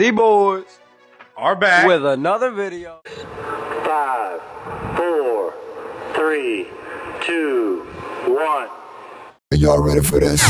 The boys are back with another video. 5, 4, 3, 2, 1. Are y'all ready for this?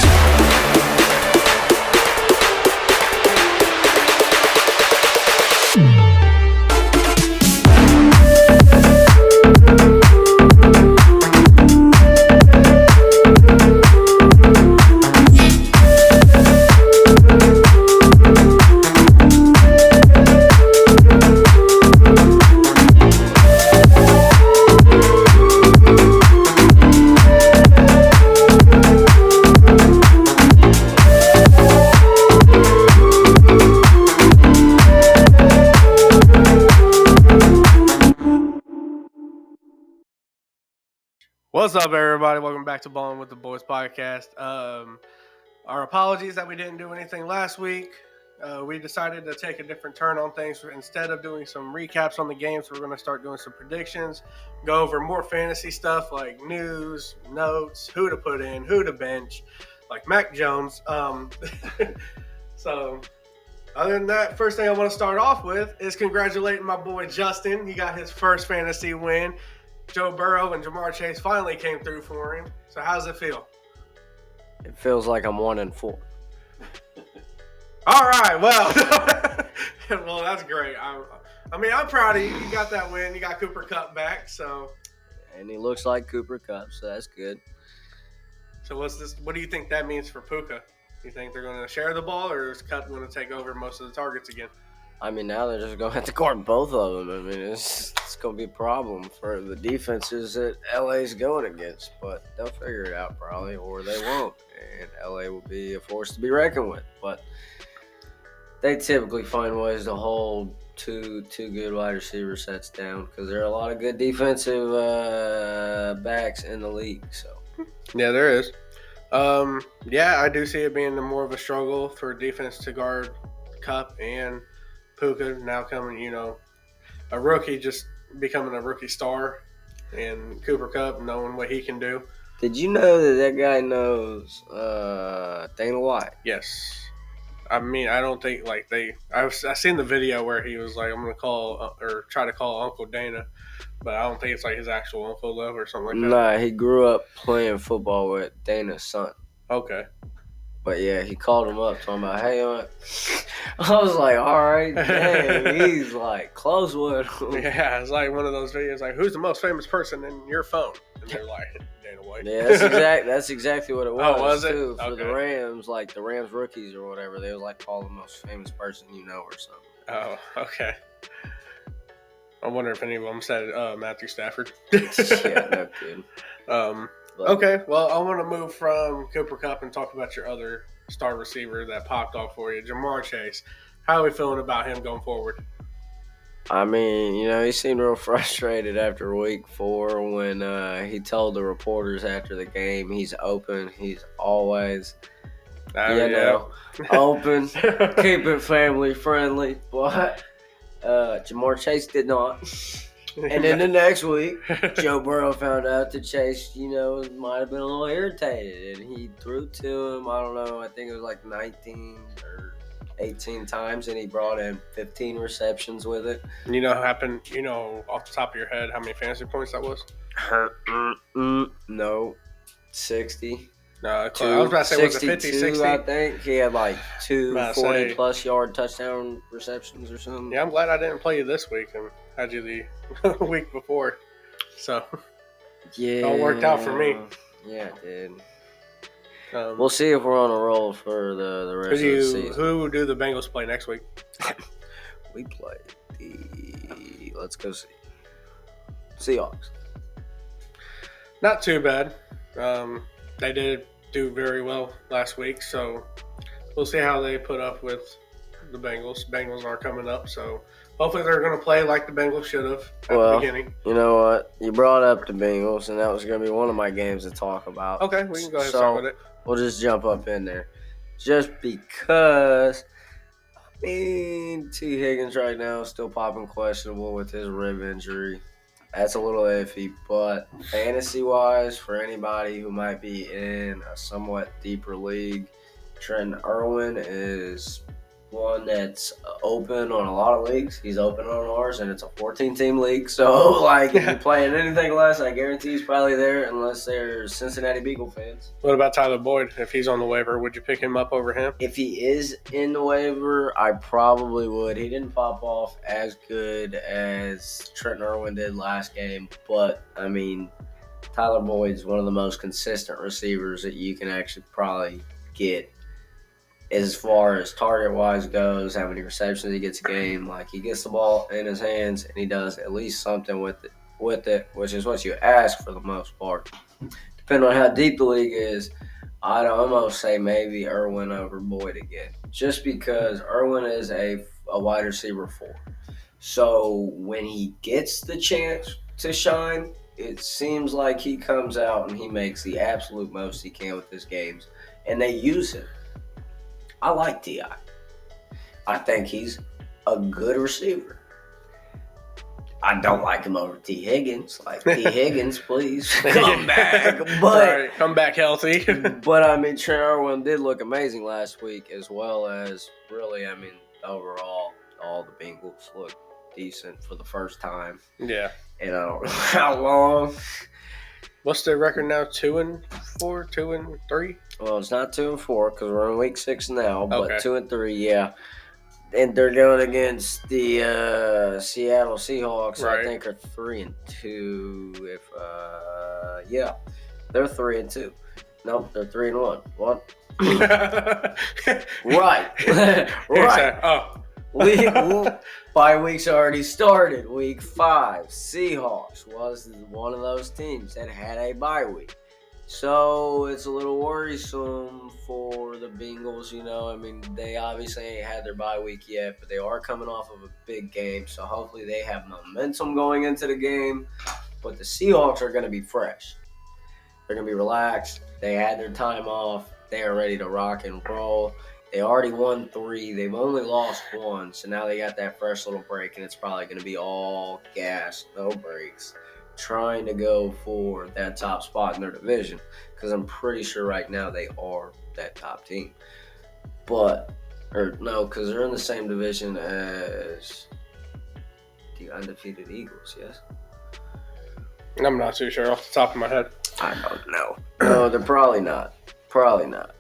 What's up, everybody? Welcome back to Ballin' with the Boys podcast. Our apologies that we didn't do anything last week. We decided to take a different turn on things. Instead of doing some recaps on the games, we're going to start doing some predictions, go over more fantasy stuff like news, notes, who to put in, who to bench, like Mac Jones. So, other than that, first thing I want to start off with is congratulating my boy Justin. He got his first fantasy win. Joe Burrow and Ja'Marr Chase finally came through for him. So how's it feel? It feels like I'm 1-4. All right, well, well, that's great. I'm proud of you. You got that win. You got Cooper Kupp back, so. And he looks like Cooper Kupp, so that's good. So what do you think that means for Puka? You think they're going to share the ball, or is Kupp going to take over most of the targets again? I mean, now they're just going to have to guard both of them. I mean, it's going to be a problem for the defenses that LA's going against. But they'll figure it out probably, or they won't. And LA will be a force to be reckoned with. But they typically find ways to hold two good wide receiver sets down because there are a lot of good defensive backs in the league. So yeah, there is. Yeah, I do see it being more of a struggle for defense to guard Kupp and Puka now coming, a rookie just becoming a rookie star, and Cooper Kupp knowing what he can do. Did you know that guy knows Dana White? Yes. I mean, I don't think I've seen the video where he was like, I'm going to call or try to call Uncle Dana, but I don't think it's like his actual uncle though or something like that. Nah, he grew up playing football with Dana's son. Okay. But yeah, he called him up talking about, hey, I was like, all right, dang, he's like close with him. Yeah, it's like one of those videos like, who's the most famous person in your phone? And they're like, Dana White. Yeah, that's exactly what it was. Oh, was it? Too. For Okay. the Rams, like the Rams rookies or whatever, they was like call the most famous person you know or something. Oh, okay. I wonder if any of them said Matthew Stafford. Yeah, no kidding. Okay, well, I want to move from Cooper Kupp and talk about your other star receiver that popped off for you, Ja'Marr Chase. How are we feeling about him going forward? I mean, he seemed real frustrated after week 4 when he told the reporters after the game he's open. He's always, open, keep it family friendly. But Ja'Marr Chase did not. And then the next week, Joe Burrow found out that Chase, might have been a little irritated. And he threw to him, I don't know, I think it was like 19 or 18 times. And he brought in 15 receptions with it. You know what happened, off the top of your head, how many fantasy points that was? No, 60. No, I was about to say, was it 50, 60? I think. He had like 2 40-plus yard touchdown receptions or something. Yeah, I'm glad I didn't play you this week and had you the week before. So, yeah, it all worked out for me. Yeah, it did. We'll see if we're on a roll for the rest of the season. Who do the Bengals play next week? We play let's go see. Seahawks. Not too bad. They did do very well last week, so we'll see how they put up with the Bengals. Bengals are coming up, so hopefully they're going to play like the Bengals should have at the beginning. You know what? You brought up the Bengals, and that was going to be one of my games to talk about. Okay, we can go ahead and start with it. We'll just jump up in there. Just because, T. Higgins right now is still popping questionable with his rib injury. That's a little iffy, but fantasy-wise, for anybody who might be in a somewhat deeper league, Trenton Irwin is one that's open on a lot of leagues. He's open on ours, and it's a 14-team league. So, like, if you're playing anything less, I guarantee he's probably there unless they're Cincinnati Beagle fans. What about Tyler Boyd? If he's on the waiver, would you pick him up over him? If he is in the waiver, I probably would. He didn't pop off as good as Trent Irwin did last game, but, I mean, Tyler Boyd's one of the most consistent receivers that you can actually probably get. As far as target-wise goes, how many receptions he gets a game, like he gets the ball in his hands and he does at least something with it, which is what you ask for the most part. Depending on how deep the league is, I'd almost say maybe Irwin over Boyd again, just because Irwin is a wide receiver 4. So when he gets the chance to shine, it seems like he comes out and he makes the absolute most he can with his games, and they use him. I like T.I. I think he's a good receiver. I don't like him over T. Higgins. Like, T. Higgins, please come back. But Right, come back healthy. but I mean, Trent Irwin did look amazing last week, as well as really, I mean, overall, all the Bengals looked decent for the first time. Yeah. And I don't know how long. What's their record now? 2-4, 2-3? Well, it's not 2-4 because we're in week 6 now, but Okay. 2-3, yeah. And they're going against the Seattle Seahawks. Right. I think are 3-2. If yeah, they're 3-2. Nope, they're 3-1. What? Right, right. Oh. Bye week's already started. Week 5, Seahawks was one of those teams that had a bye week. So it's a little worrisome for the Bengals, you know. I mean, they obviously ain't had their bye week yet, but they are coming off of a big game. So hopefully they have momentum going into the game. But the Seahawks are going to be fresh. They're going to be relaxed. They had their time off. They are ready to rock and roll. They already won 3. They've only lost 1. So now they got that fresh little break, and it's probably going to be all gas, no brakes, trying to go for that top spot in their division, because I'm pretty sure right now they are that top team. Because they're in the same division as the undefeated Eagles, yes? I'm not too sure off the top of my head. I don't know. No, they're probably not. Probably not.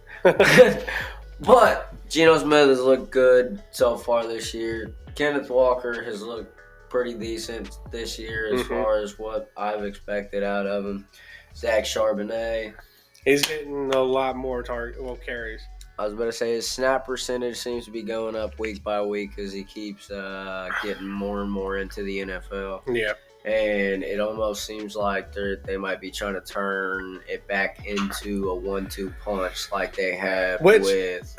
But Geno Smith has looked good so far this year. Kenneth Walker has looked pretty decent this year as far as what I've expected out of him. Zach Charbonnet. He's getting a lot more carries. I was about to say his snap percentage seems to be going up week by week as he keeps getting more and more into the NFL. Yeah. And it almost seems like they might be trying to turn it back into a 1-2 punch like they have Which with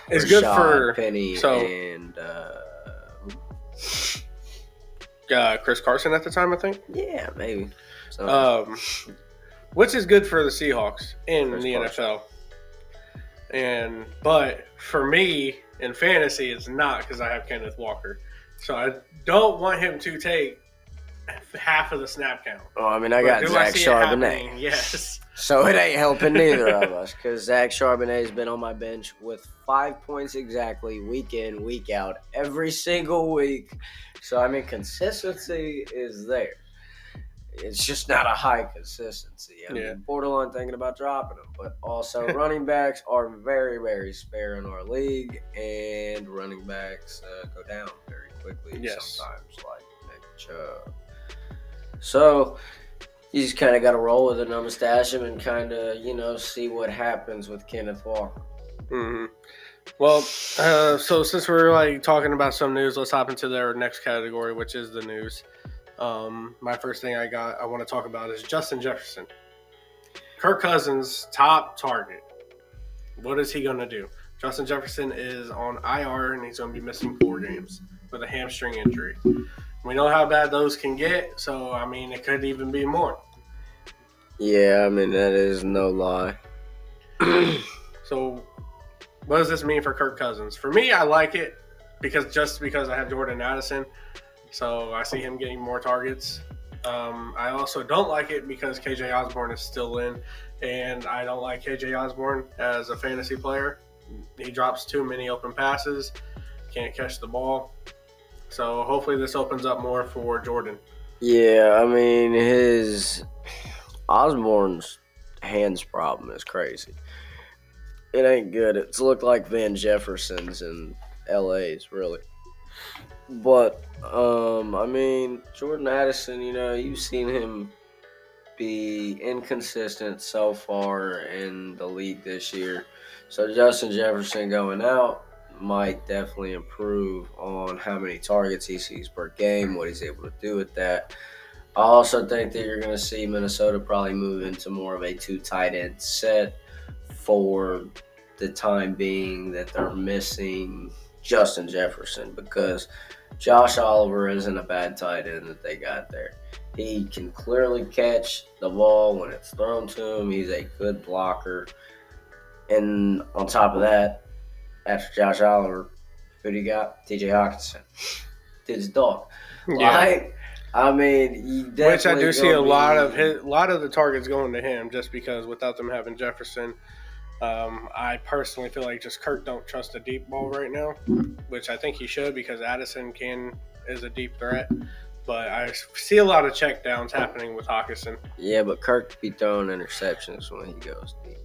it's good Rashad for Penny and Chris Carson at the time, I think. yeah, maybe. So, Which is good for the Seahawks in Chris the Carson. NFL. But for me in fantasy, it's not because I have Kenneth Walker. So I don't want him to take half of the snap count. oh, I mean, I got Do Zach see it happening? Charbonnet. Yes. So it ain't helping neither of us because Zach Charbonnet has been on my bench with 5 points exactly, week in, week out, every single week. So, I mean, consistency is there. It's just not a high consistency. I mean, borderline thinking about dropping them. But also, running backs are very, very spare in our league, and running backs go down very quickly sometimes, like Nick Chubb. So, you just kind of got to roll with it, and I'm going to stash him and kind of, see what happens with Kenneth Walker. Mm-hmm. Well, so since we're talking about some news, let's hop into their next category, which is the news. My first thing I want to talk about is Justin Jefferson. Kirk Cousins' top target. What is he going to do? Justin Jefferson is on IR, and he's going to be missing 4 games with a hamstring injury. We know how bad those can get, so, I mean, it could even be more. Yeah, I mean, that is no lie. So, what does this mean for Kirk Cousins? For me, I like it because I have Jordan Addison, so I see him getting more targets. I also don't like it because KJ Osborne is still in, and I don't like KJ Osborne as a fantasy player. He drops too many open passes. can't catch the ball. So hopefully this opens up more for Jordan. Yeah, I mean, his Osborne's hands problem is crazy. It ain't good. It's looked like Van Jefferson's in LA's, really. But, I mean, Jordan Addison, you've seen him be inconsistent so far in the league this year. So Justin Jefferson going out might definitely improve on how many targets he sees per game, what he's able to do with that. I also think that you're going to see Minnesota probably move into more of a 2 tight end set for the time being that they're missing Justin Jefferson, because Josh Oliver isn't a bad tight end that they got there. He can clearly catch the ball when it's thrown to him. He's a good blocker. And on top of that, after Josh Oliver, who do you got? TJ Hawkinson. Dude's a dog. Yeah. Like, I mean, you definitely Which I do see a lot of the targets going to him, just because without them having Jefferson, I personally feel like just Kirk don't trust a deep ball right now, which I think he should, because Addison is a deep threat. But I see a lot of check downs happening with Hawkinson. Yeah, but Kirk be throwing interceptions when he goes deep.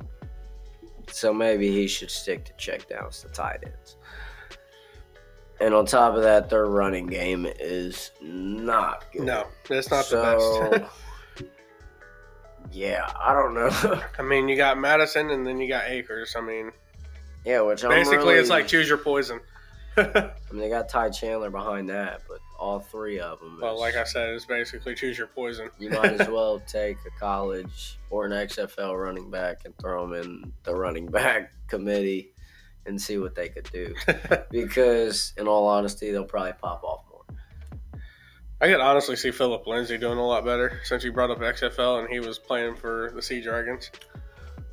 So maybe he should stick to check downs to tight ends. And on top of that, their running game is not good. No, it's not the best. Yeah, I don't know. I mean, you got Madison and then you got Akers. I mean, yeah, which basically it's like choose your poison. I mean, they got Ty Chandler behind that, but all 3 of them. Well, like I said, it's basically choose your poison. You might as well take a college or an XFL running back and throw them in the running back committee and see what they could do. Because, in all honesty, they'll probably pop off more. I could honestly see Philip Lindsay doing a lot better since you brought up XFL and he was playing for the Sea Dragons.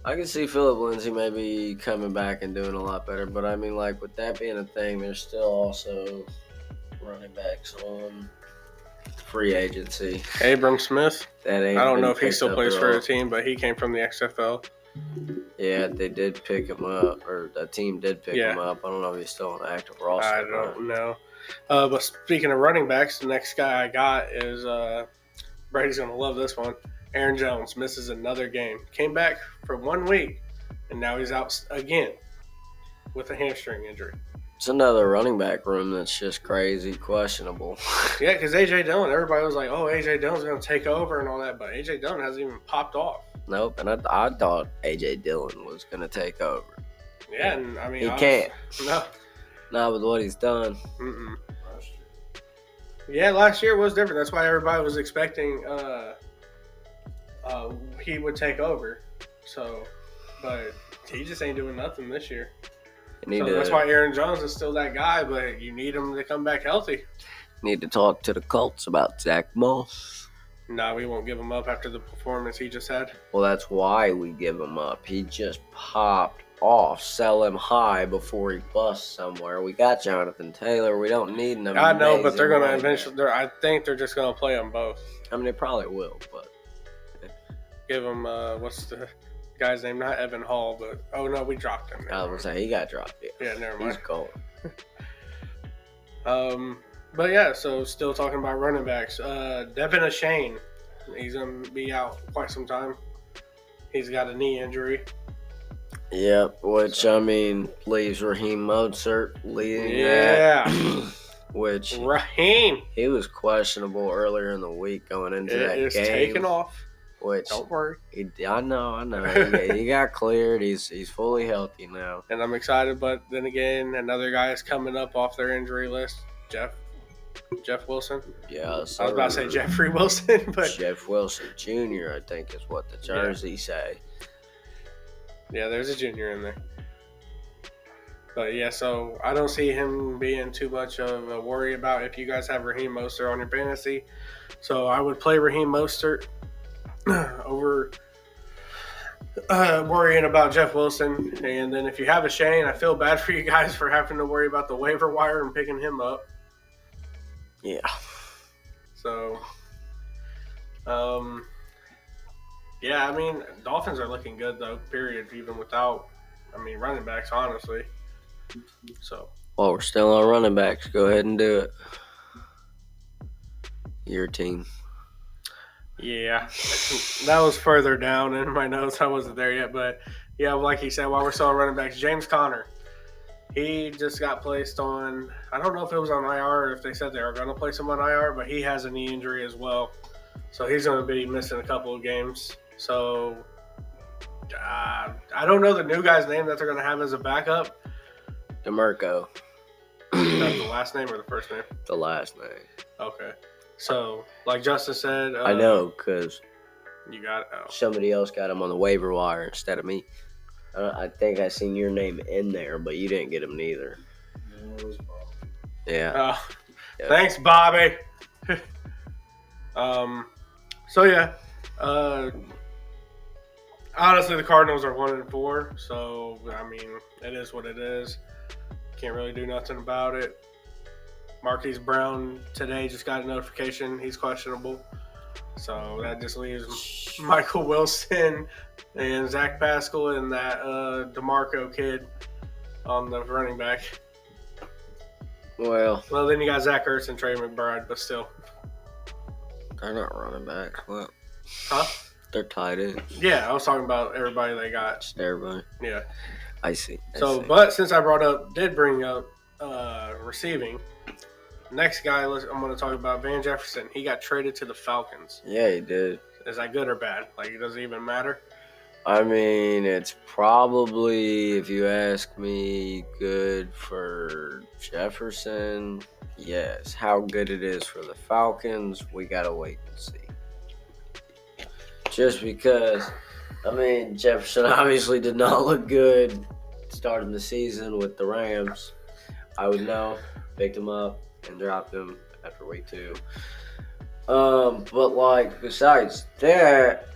I can see Philip Lindsay maybe coming back and doing a lot better, but I mean, like, with that being a thing, there's still also running backs on free agency. Abram Smith. That ain't I don't been know if he picked still up plays at for all. a team, but he came from the XFL. Yeah, they did pick him up, or the team did pick him up. I don't know if he's still on active roster. I don't know. But speaking of running backs, the next guy I got is Brady's going to love this one. Aaron Jones misses another game. Came back for 1 week, and now he's out again with a hamstring injury. It's another running back room that's just crazy, questionable. Yeah, because A.J. Dillon, everybody was like, oh, A.J. Dillon's going to take over and all that, but A.J. Dillon hasn't even popped off. Nope, and I thought A.J. Dillon was going to take over. Yeah, and I mean... He can't. No. Not with what he's done. Mm-mm. Yeah, last year was different. That's why everybody was expecting he would take over. So, but he just ain't doing nothing this year. That's why Aaron Jones is still that guy, but you need him to come back healthy. Need to talk to the Colts about Zach Moss. Nah, we won't give him up after the performance he just had. Well, that's why we give him up. He just popped off. Sell him high before he busts somewhere. We got Jonathan Taylor. We don't need him. I know, but they're going to eventually. I think they're just going to play them both. I mean, they probably will, but give him what's the guy's name? Not Evan Hall, but we dropped him. I was gonna say he got dropped. Yeah, never mind. He's gone. But yeah, so still talking about running backs. Devin Achane, he's gonna be out quite some time. He's got a knee injury. Yep, which I mean leaves Raheem Mostert leading that. Which Raheem, he was questionable earlier in the week going into that game. It is taken off. Which don't worry. I know. he got cleared. He's fully healthy now, and I'm excited. But then again, another guy is coming up off their injury list. Jeff Wilson. Yeah, sir. I was about to say Jeffrey Wilson, but Jeff Wilson Jr. I think is what the jersey say. Yeah, there's a junior in there. But yeah, so I don't see him being too much of a worry about if you guys have Raheem Mostert on your fantasy. So I would play Raheem Mostert over worrying about Jeff Wilson. And then if you have Achane, I feel bad for you guys for having to worry about the waiver wire and picking him up. Yeah. So, yeah, I mean, Dolphins are looking good, though, period, even without, running backs, honestly. So, While we're still on running backs, go ahead and do it. Your team. Yeah, that was further down in my notes. I wasn't there yet, but yeah, like he said, while we're still on running backs, James Conner. He just got placed on, I don't know if it was on IR or if they said they were going to place him on IR, but he has a knee injury as well. So he's going to be missing a couple of games. So I don't know the new guy's name that they're going to have as a backup. DeMarco. Is that the last name or the first name? The last name. Okay. So, like Justin said. I know, because you got somebody else got him on the waiver wire instead of me. I think I seen your name in there, but you didn't get him neither. No, it was Bob. Yeah. Yeah. Thanks, Bobby. So yeah. Honestly, the Cardinals are 1-4, so I mean, it is what it is. Can't really do nothing about it. Marquise Brown today just got a notification he's questionable, so that just leaves Michael Wilson and Zach Pascal and that DeMarco kid on the running back. Well, then you got Zach Ertz and Trey McBride, but still. They're not running backs. Well, Huh? They're tight ends. Yeah, I was talking about everybody they got. Just everybody. Yeah. I see. But since I did bring up receiving, next guy I'm going to talk about, Van Jefferson. He got traded to the Falcons. Yeah, he did. Is that good or bad? Like, it doesn't even matter? I mean, it's probably, if you ask me, good for Jefferson. Yes. How good it is for the Falcons, we got to wait and see. Just because, I mean, Jefferson obviously did not look good starting the season with the Rams. I would know. Picked him up and dropped him after week 2. But, like, besides that,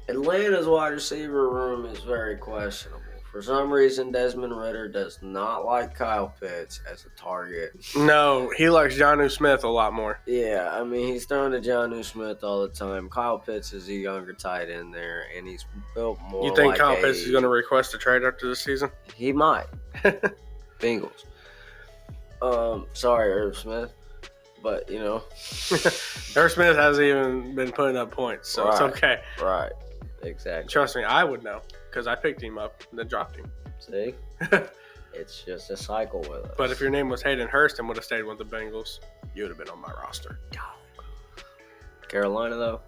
Atlanta's wide receiver room is very questionable. For some reason, Desmond Ridder does not like Kyle Pitts as a target. No, he likes Jonnu Smith a lot more. Yeah, I mean, he's throwing to Jonnu Smith all the time. Kyle Pitts is a younger tight end there, and he's built more. You think like Kyle Pitts is going to request a trade after this season? He might. Bengals. Sorry, Irv Smith, but you know, Irv Smith hasn't even been putting up points, so It's okay. Right. Exactly. Trust me, I would know because I picked him up and then dropped him. See? It's just a cycle with us. But if your name was Hayden Hurst and would have stayed with the Bengals, you would have been on my roster. Carolina, though,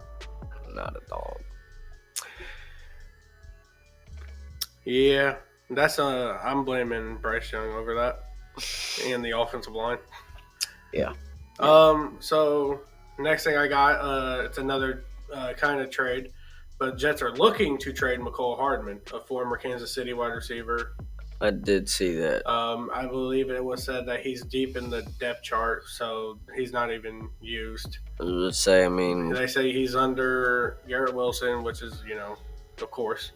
not a dog. Yeah, that's I'm blaming Bryce Young over that and the offensive line. Yeah. So next thing I got, it's another kind of trade. But Jets are looking to trade McCole Hardman, a former Kansas City wide receiver. I did see that. I believe it was said that he's deep in the depth chart, so he's not even used. I would say, I mean, They say he's under Garrett Wilson, which is, of course,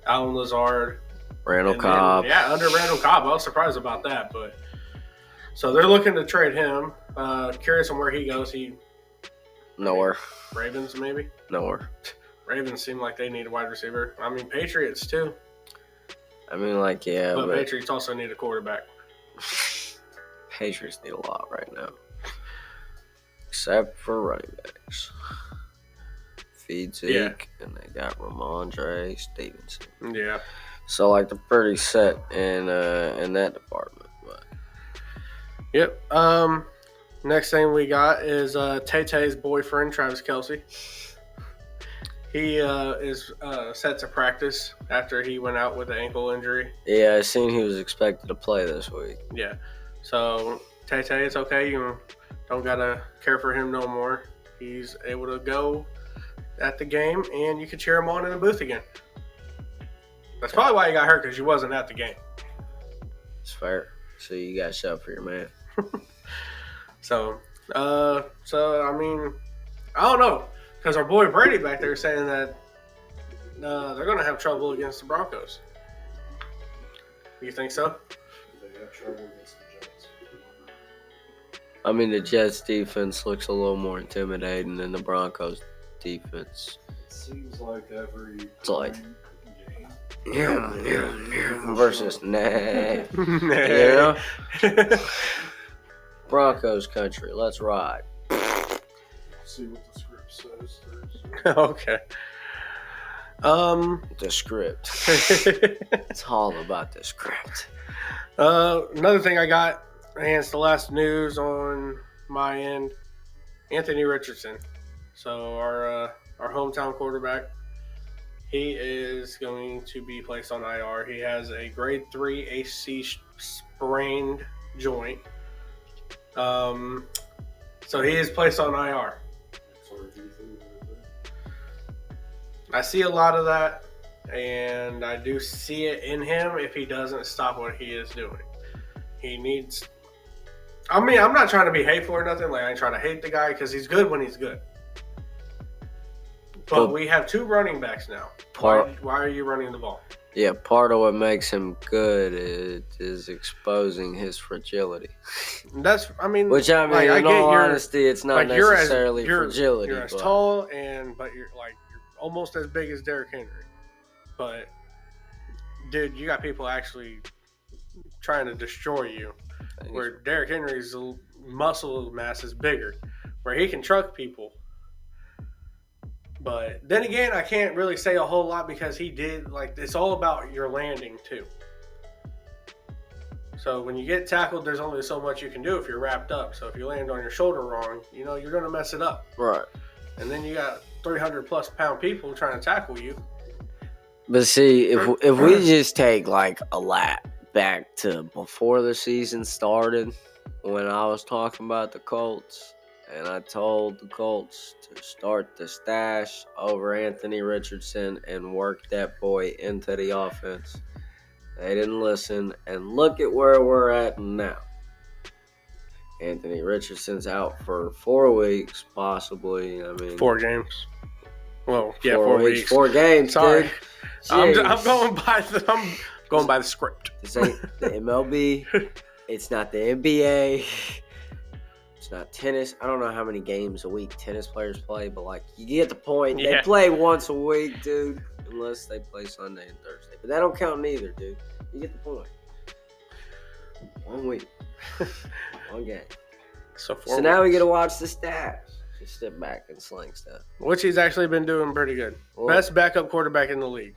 Alan Lazard. Randall Cobb. Under Randall Cobb. I was surprised about that. So they're looking to trade him. Curious on where he goes. Nowhere. Ravens, maybe? Nowhere. Ravens seem like they need a wide receiver. I mean, Patriots too. I mean, like, yeah. But Patriots also need a quarterback. Patriots need a lot right now. Except for running backs. Feed Zeke, and they got Ramondre Stevenson. Yeah. So, like, they're pretty set in that department. But. Yep. Next thing we got is Tay-Tay's boyfriend, Travis Kelce. He is set to practice after he went out with an ankle injury. Yeah, I seen he was expected to play this week. Yeah. So, Tay-Tay, it's okay. You don't got to care for him no more. He's able to go at the game, and you can cheer him on in the booth again. That's probably why he got hurt, because you wasn't at the game. It's fair. So, you got shot for your man. So, I mean, I don't know. Because our boy Brady back there is saying that they're going to have trouble against the Broncos. You think so? They have trouble against the Jets. I mean, the Jets defense looks a little more intimidating than the Broncos defense. It seems like every like- game versus nah. You know? Broncos country. Let's ride. See what the script says. Okay. The script. It's all about the script. Another thing I got, and it's the last news on my end. Anthony Richardson. So our hometown quarterback, he is going to be placed on IR. He has a grade 3 AC sprained joint. So he is placed on IR. I see a lot of that, and I do see it in him if he doesn't stop what he is doing. He needs... I mean, I'm not trying to be hateful or nothing. Like, I ain't trying to hate the guy because he's good when he's good. But we have 2 running backs now. Why are you running the ball? Yeah, part of what makes him good is exposing his fragility. That's, I mean, which I mean, like, in all honesty, it's not like, necessarily fragility. You're as tall but you're almost as big as Derrick Henry. But dude, you got people actually trying to destroy you. Where Derrick Henry's muscle mass is bigger, where he can truck people. But then again, I can't really say a whole lot because he did, it's all about your landing too. So when you get tackled, there's only so much you can do if you're wrapped up. So if you land on your shoulder wrong, you're going to mess it up. Right. And then you got 300+ pound people trying to tackle you. But see, if we just take a lap back to before the season started, when I was talking about the Colts, and I told the Colts to start the stash over Anthony Richardson and work that boy into the offense. They didn't listen, and look at where we're at now. Anthony Richardson's out for 4 weeks, possibly. I mean, 4 games. Well, yeah, 4 weeks. 4 games. Sorry, dude. I'm going by the script. This ain't the MLB. It's not the NBA. It's not tennis. I don't know how many games a week tennis players play, but you get the point. Yeah. They play once a week, dude, unless they play Sunday and Thursday. But that don't count neither, dude. You get the point. 1 week. 1 game. So now we get to watch the stats. Just step back and sling stuff. Which he's actually been doing pretty good. Well, Best backup quarterback in the league.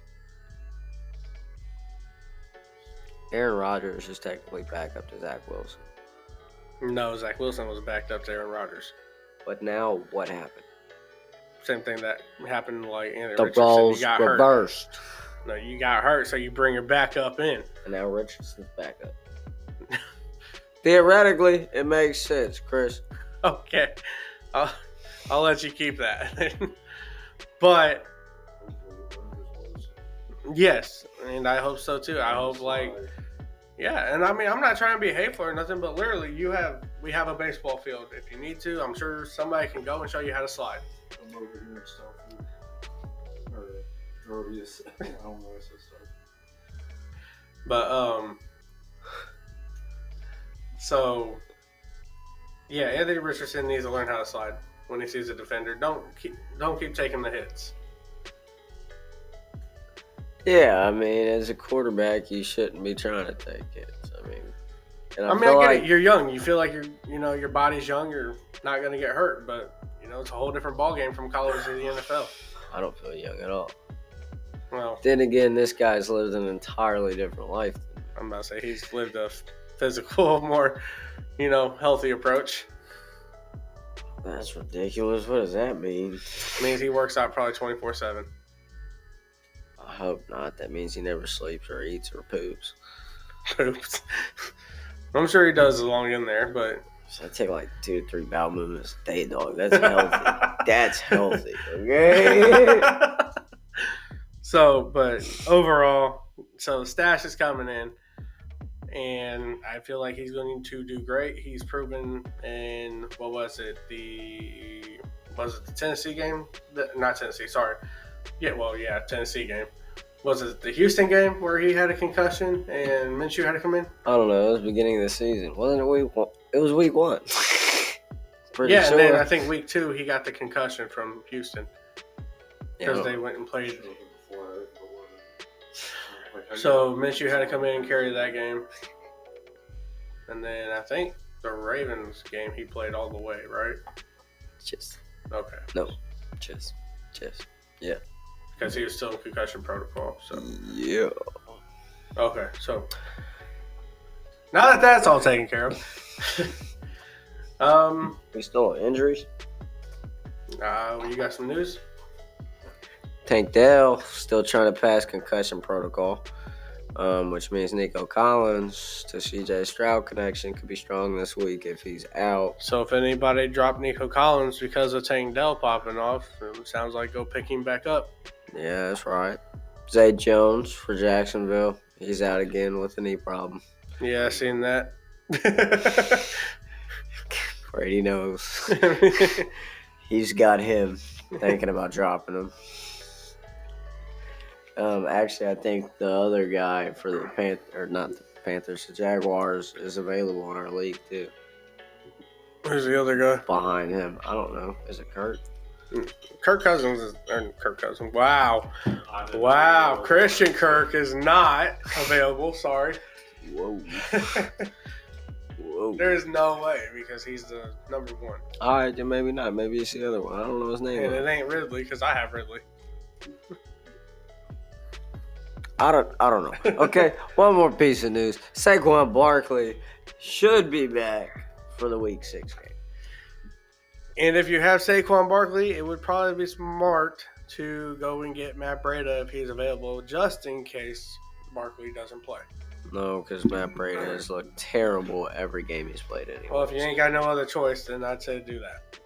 Aaron Rodgers is technically back up to Zach Wilson. No, Zach Wilson was backed up to Aaron Rodgers. But now what happened? Same thing that happened Anthony The Richardson. roles You got reversed. hurt. No, you got hurt, so you bring your backup in. And now Richardson's back up. Theoretically, it makes sense, Chris. Okay. I'll let you keep that. But, yes, and I hope so too. I hope yeah, and I mean, I'm not trying to be hateful or nothing, but literally, we have a baseball field. If you need to, I'm sure somebody can go and show you how to slide. I'm over here and stuff. Or Drovius. I don't know what stuff. But so yeah, Anthony Richardson needs to learn how to slide when he sees a defender. Don't keep taking the hits. Yeah, I mean, as a quarterback, you shouldn't be trying to take hits. I mean, and I get it. You're young. You feel like your body's young. You're not going to get hurt, but it's a whole different ballgame from college to the NFL. I don't feel young at all. Well, then again, this guy's lived an entirely different life. I'm about to say he's lived a physical, more, healthy approach. That's ridiculous. What does that mean? It means he works out probably 24/7. I hope not. That means he never sleeps or eats or poops. Poops. I'm sure he does along in there, but I take 2 to 3 bowel movements a day, dog. That's healthy. That's healthy. Okay. So, but overall, the stash is coming in, and I feel like he's going to do great. He's proven in the Tennessee game? Not Tennessee, sorry. Yeah, Tennessee game. Was it the Houston game where he had a concussion and Minshew had to come in? I don't know. It was the beginning of the season. Wasn't it week 1? It was week 1. Pretty yeah, sure. And then I think week 2 he got the concussion from Houston because they went and played. So Minshew had to come in and carry that game. And then I think the Ravens game he played all the way, right? Just Okay. no, just yeah. Because he was still in concussion protocol. So Yeah. okay, so now that that's all taken care of, We still have injuries. you got some news? Tank Dell still trying to pass concussion protocol, which means Nico Collins to CJ Stroud connection could be strong this week if he's out. So if anybody dropped Nico Collins because of Tank Dell popping off, it sounds like go pick him back up. Yeah, that's right. Zay Jones for Jacksonville. He's out again with a knee problem. Yeah, I seen that. Brady knows. He's got him thinking about dropping him. Actually, I think the other guy for the the Jaguars is available in our league too. Who's the other guy? Behind him, I don't know. Is it Kurt? Kirk Cousins. Wow. Christian Kirk is not available. Sorry. Whoa. Whoa. There's no way because he's the number one. All right, then maybe not. Maybe it's the other one. I don't know his name. And it ain't Ridley because I have Ridley. I don't know. Okay, one more piece of news. Saquon Barkley should be back for the Week 6 game. And if you have Saquon Barkley, it would probably be smart to go and get Matt Breida if he's available, just in case Barkley doesn't play. No, because Matt Brady has looked terrible every game he's played anyway. Well, if you ain't got no other choice, then I'd say do that.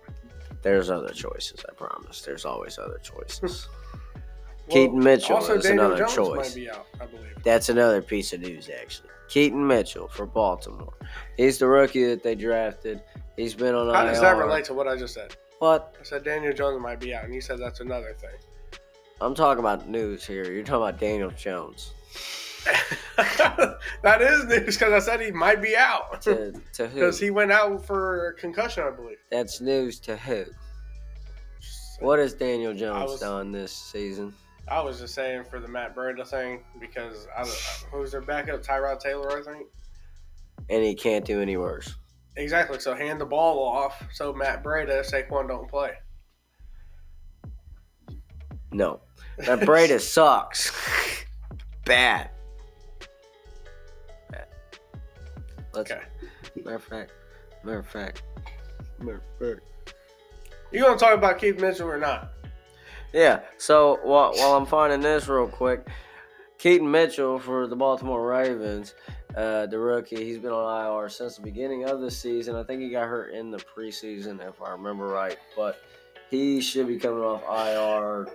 There's other choices, I promise. There's always other choices. Well, Keaton Mitchell also is Daniel another Jones choice. might be out, I believe. That's another piece of news, actually. Keaton Mitchell for Baltimore. He's the rookie that they drafted. He's been on IR. How does that relate to what I just said? What? I said Daniel Jones might be out, and you said that's another thing. I'm talking about news here. You're talking about Daniel Jones. That is news because I said he might be out. To who? Because he went out for concussion, I believe. That's news to who? What has Daniel Jones done this season? I was just saying for the Matt Breida thing because who's their backup? Tyrod Taylor, I think. And he can't do any worse. Exactly. So hand the ball off so Matt Breida, Saquon don't play. No. That Breida sucks. Bad. Let's, Okay. Matter of fact. You gonna talk about Keith Mitchell or not? Yeah, so while I'm finding this real quick, Keaton Mitchell for the Baltimore Ravens, the rookie, he's been on IR since the beginning of the season. I think he got hurt in the preseason, if I remember right. But he should be coming off IR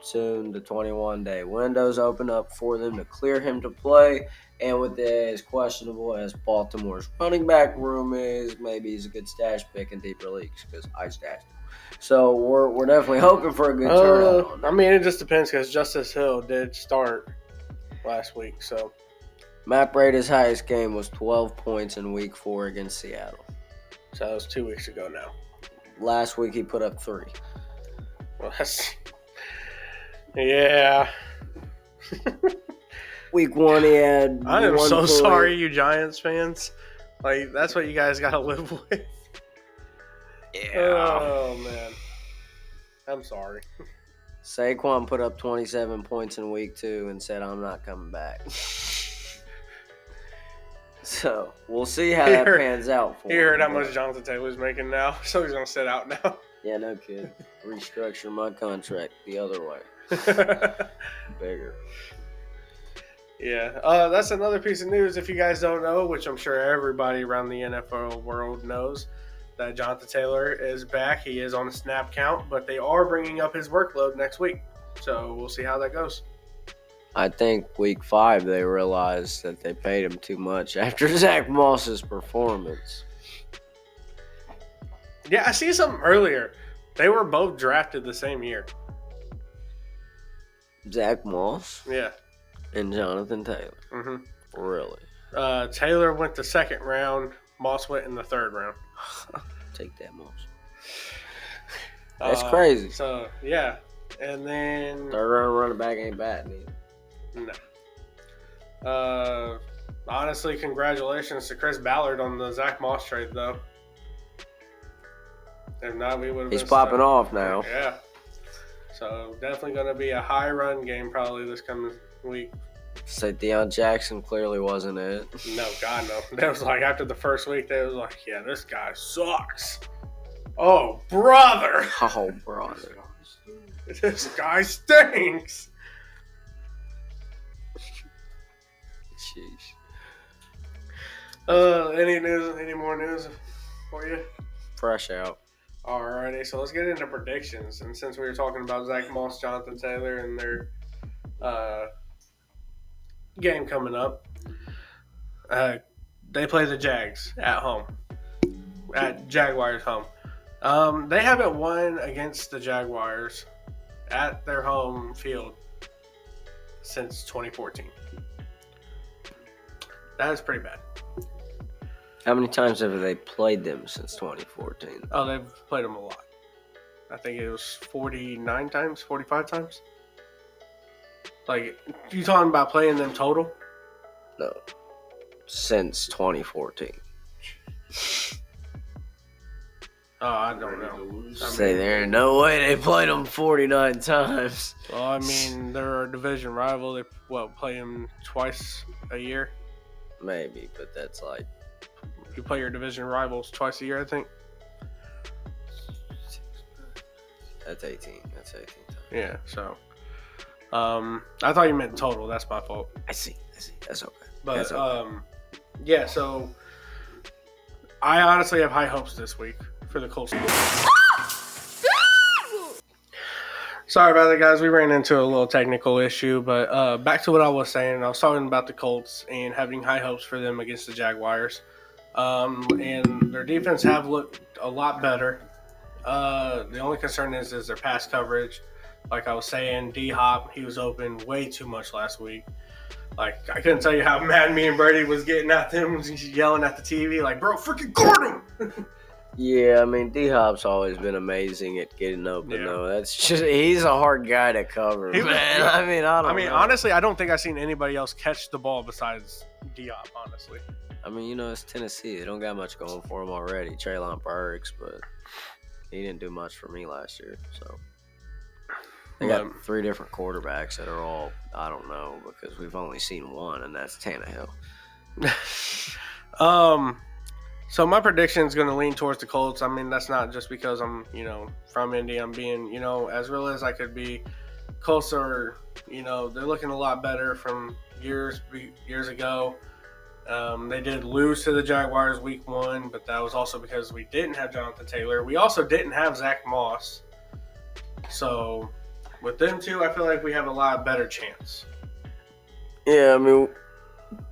soon. The 21-day windows open up for them to clear him to play. And with as questionable as Baltimore's running back room is, maybe he's a good stash pick in deeper leagues because I stashed him. So we're definitely hoping for a good turnout on that. I mean, it just depends because Justice Hill did start last week. So Matt Breida's highest game was 12 points in Week 4 against Seattle. that was 2 weeks ago now. Last week he put up 3. Well, that's yeah. Week 1 he had. I am 1 so point. sorry, you Giants fans. Like that's what you guys got to live with. Yeah. Oh man, I'm sorry. Saquon put up 27 points in Week 2 and said, "I'm not coming back." So we'll see how that pans out for him. He heard how much Jonathan Taylor's making now, so he's gonna sit out now. Yeah, no kid. Restructure my contract the other way. Bigger. Yeah, that's another piece of news. If you guys don't know, which I'm sure everybody around the NFL world knows, that Jonathan Taylor is back. He is on a snap count, but they are bringing up his workload next week. So we'll see how that goes. I think Week 5 they realized that they paid him too much after Zach Moss's performance. Yeah, I see something earlier. They were both drafted the same year. Zach Moss Yeah. and Jonathan Taylor. Mm-hmm. Really? Taylor went the second round. Moss went in the third round. Take that, Moss. That's crazy. So, yeah. And then... Third round running back ain't bad, man. No. Honestly, congratulations to Chris Ballard on the Zach Moss trade, though. If not, we would have. He's popping off now. Yeah. So definitely going to be a high run game probably this coming week. Say Deion Jackson clearly wasn't it. No, God no. That was like after the first week, they was like, yeah, this guy sucks. Oh, brother. Oh, brother. This guy stinks. Jeez. Any more news for you? Fresh out. Alrighty, so let's get into predictions. And since we were talking about Zach Moss, Jonathan Taylor, and their game coming up, they play the Jags at home, at Jaguars home. They haven't won against the Jaguars at their home field since 2014. That is pretty bad. How many times have they played them since 2014? Oh, they've played them a lot. I think it was 49 times, 45 times. Like, you talking about playing them total? No. Since 2014. Oh, I don't know. Say there ain't no way they played them 49 times. Well, I mean, they're a division rival. They play them twice a year. Maybe, but that's like You play your division rivals twice a year, I think. that's 18. That's 18 times. Yeah. So, I thought you meant total. That's my fault. I see. That's okay. But That's okay. yeah. So, I honestly have high hopes this week for the Colts. Sorry about that, guys. We ran into a little technical issue, but back to what I was saying. I was talking about the Colts and having high hopes for them against the Jaguars. And their defense have looked a lot better. The only concern is their pass coverage. Like I was saying, D-Hop, he was open way too much last week. Like, I couldn't tell you how mad me and Brady was getting at them, yelling at the TV, like, bro, freaking guard him! Yeah, I mean, D-Hop's always been amazing at getting open, Yeah. though. That's just, he's a hard guy to cover, He was- man. I mean, I don't know. Honestly, I don't think I've seen anybody else catch the ball besides D-Hop, honestly. I mean, you know, it's Tennessee. They don't got much going for them already. Traylon Burks, but he didn't do much for me last year, so. They got three different quarterbacks that are all, I don't know, because we've only seen one, and that's Tannehill. So my prediction is going to lean towards the Colts. I mean, that's not just because I'm, from Indy. I'm being, as real as I could be. Colts are, they're looking a lot better from years ago. They did lose to the Jaguars week 1, but that was also because we didn't have Jonathan Taylor. We also didn't have Zach Moss. So with them two, I feel like we have a lot better chance. Yeah, I mean,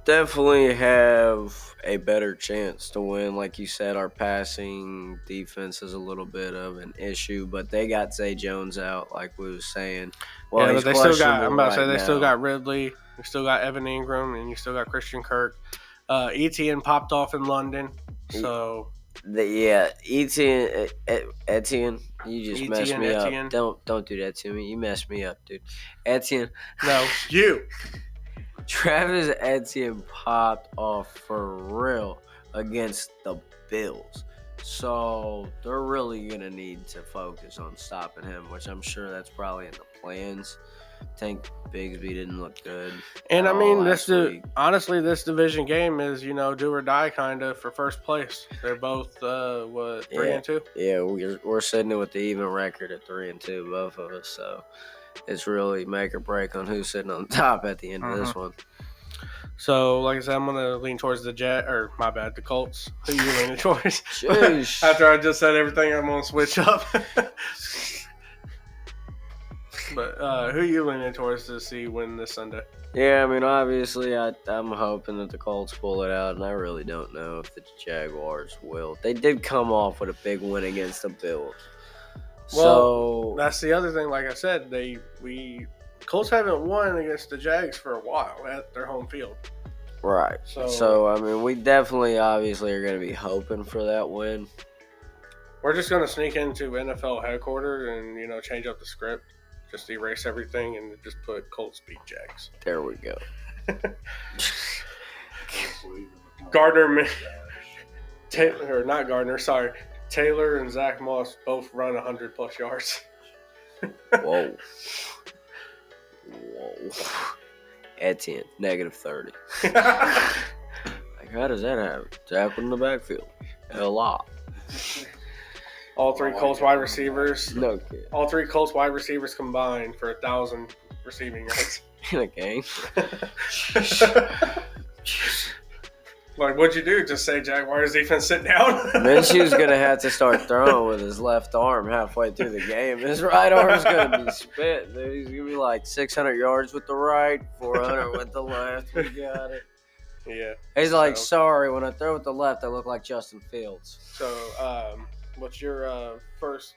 definitely have a better chance to win. Like you said, our passing defense is a little bit of an issue, but they got Zay Jones out, like we was saying. Well, yeah, he's but they still got. I'm questionable about to say right they still now. got Ridley. You still got Evan Ingram, and you still got Christian Kirk. Etienne popped off in London, so Etienne, you just messed me Etienne. up. Don't do that to me. You messed me up, dude. Etienne. no, you. Travis Etienne popped off for real against the Bills. So they're really going to need to focus on stopping him, which I'm sure that's probably in the plans. Tank Bigsby didn't look good. And I mean, last week. honestly, this division game is do or die kind of for first place. They're both 3-2. Yeah, we're sitting with the even record at 3-2, both of us. So it's really make or break on who's sitting on top at the end of this one. So, like I said, I'm gonna lean towards the the Colts. Who you leaning towards? Sheesh. After I just said everything, I'm gonna switch up. But who you leaning towards to see win this Sunday? Yeah, I mean, obviously, I'm hoping that the Colts pull it out, and I really don't know if the Jaguars will. They did come off with a big win against the Bills. Well, that's the other thing. Like I said, Colts haven't won against the Jags for a while at their home field. Right. So I mean, we definitely, obviously, are going to be hoping for that win. We're just going to sneak into NFL headquarters and, change up the script. Just erase everything and just put Colts beat Jags. There we go. Gardner, Taylor, or not Gardner, sorry. Taylor and Zach Moss both run 100+ yards. Whoa. Etienne, -30. Like, how does that happen? Tackle in the backfield. A lot. All three Colts wide receivers. No kid. All three Colts wide receivers combined for 1,000 receiving yards. In a game. Like, what'd you do? Just say Jaguars defense sit down? Minshew's going to have to start throwing with his left arm halfway through the game. His right arm's going to be spit. Dude. He's going to be like 600 yards with the right, 400 with the left. We got it. Yeah. He's like, sorry, when I throw with the left, I look like Justin Fields. So, what's your first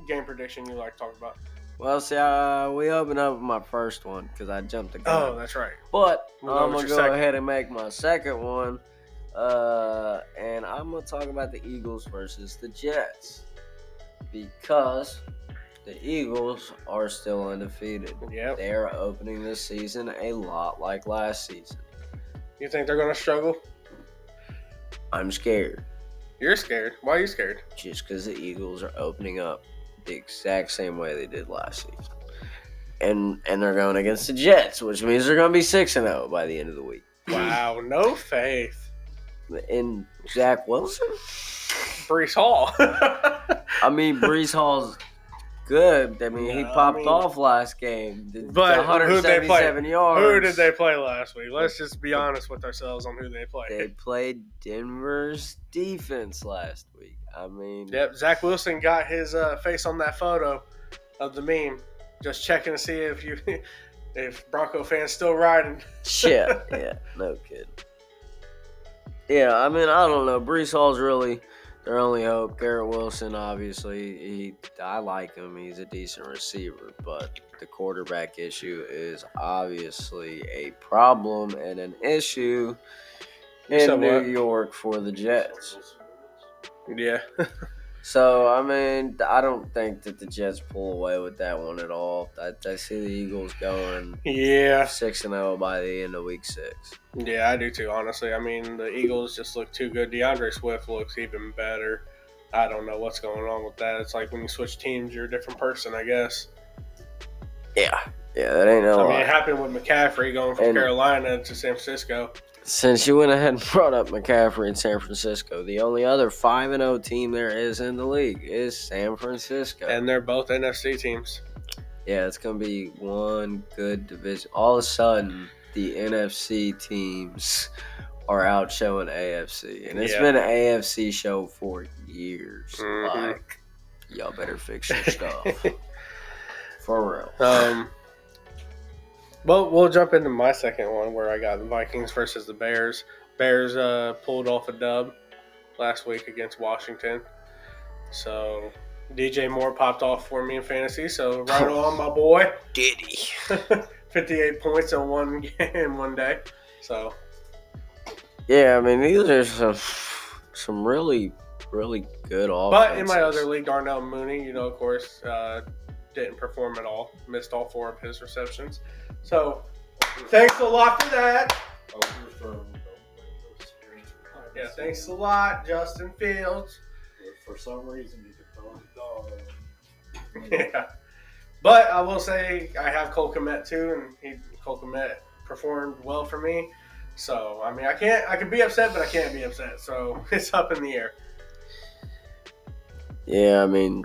game prediction you like to talk about? Well, see, we opened up with my first one because I jumped the gun. Oh, that's right. But We'll I'm go going with to your go second. ahead and make my second one. And I'm going to talk about the Eagles versus the Jets. Because the Eagles are still undefeated. Yep. They're opening this season a lot like last season. You think they're going to struggle? I'm scared. You're scared. Why are you scared? Just because the Eagles are opening up the exact same way they did last season. And they're going against the Jets, which means they're going to be 6-0 by the end of the week. Wow, no faith. And Zach Wilson? Brees Hall. I mean, Brees Hall's good. I mean, he No, popped I mean- off last game. But who'd they play? 177 yards. Who did they play last week? Let's just be honest with ourselves on who they They played. played Denver's defense last week. I mean, Yep, Zach Wilson got his face on that photo of the meme. Just checking to see if Bronco fans still riding. shit. Yeah, no kidding. Yeah, I mean, I don't know. Brees Hall's really their only hope. Garrett Wilson, obviously, I like him. He's a decent receiver, but the quarterback issue is obviously a problem and an issue in So New what? York for the Jets. Yeah. So, I mean, I don't think that the Jets pull away with that one at all. I see the Eagles going Yeah. 6-0 by the end of week 6. Yeah, I do too, honestly. I mean, the Eagles just look too good. DeAndre Swift looks even better. I don't know what's going on with that. It's like when you switch teams, you're a different person, I guess. Yeah, that ain't no I mean, lie. it happened with McCaffrey going from And- Carolina to San Francisco. Since you went ahead and brought up McCaffrey in San Francisco, the only other 5-0 team there is in the league is San Francisco. And they're both NFC teams. Yeah, it's going to be one good division. All of a sudden, the NFC teams are out showing AFC. And it's Yeah. been an AFC show for years. Mhm. Like, y'all better fix your stuff. For real. Well, we'll jump into my second one where I got the Vikings versus the Bears. Bears pulled off a dub last week against Washington. So DJ Moore popped off for me in fantasy. So right on, my boy. Did he? 58 points in one game, one day. So Yeah, I mean, these are some really, really good offenses. But in my other league, Darnell Mooney, of course, didn't perform at all. Missed all 4 of his receptions. So, thanks a lot for that. Yeah, thanks a lot, Justin Fields. For some reason, you could throw the dog. Yeah. But I will say I have Cole Kmet too, and Cole Kmet performed well for me. So, I mean, I can be upset, but I can't be upset. So, it's up in the air. Yeah, I mean,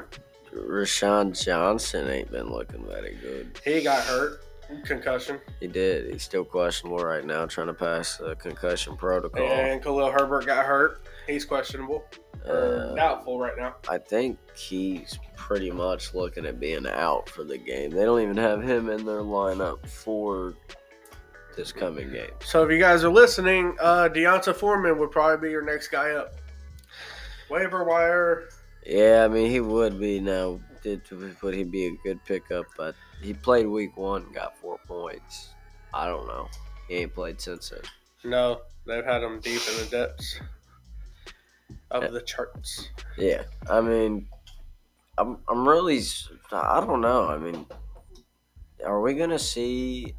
Rashawn Johnson ain't been looking very good. He got hurt. Concussion. He did. He's still questionable right now, trying to pass the concussion protocol. And Khalil Herbert got hurt. He's questionable. Or doubtful right now. I think he's pretty much looking at being out for the game. They don't even have him in their lineup for this coming game. So if you guys are listening, Deonta Foreman would probably be your next guy up. Waiver wire. Yeah, I mean, he would be now. Would he be a good pickup? But he played week 1 and got 4 points. I don't know. He ain't played since then. No, they've had him deep in the depths of the charts. Yeah, I mean, I'm really, I don't know. I mean, are we gonna see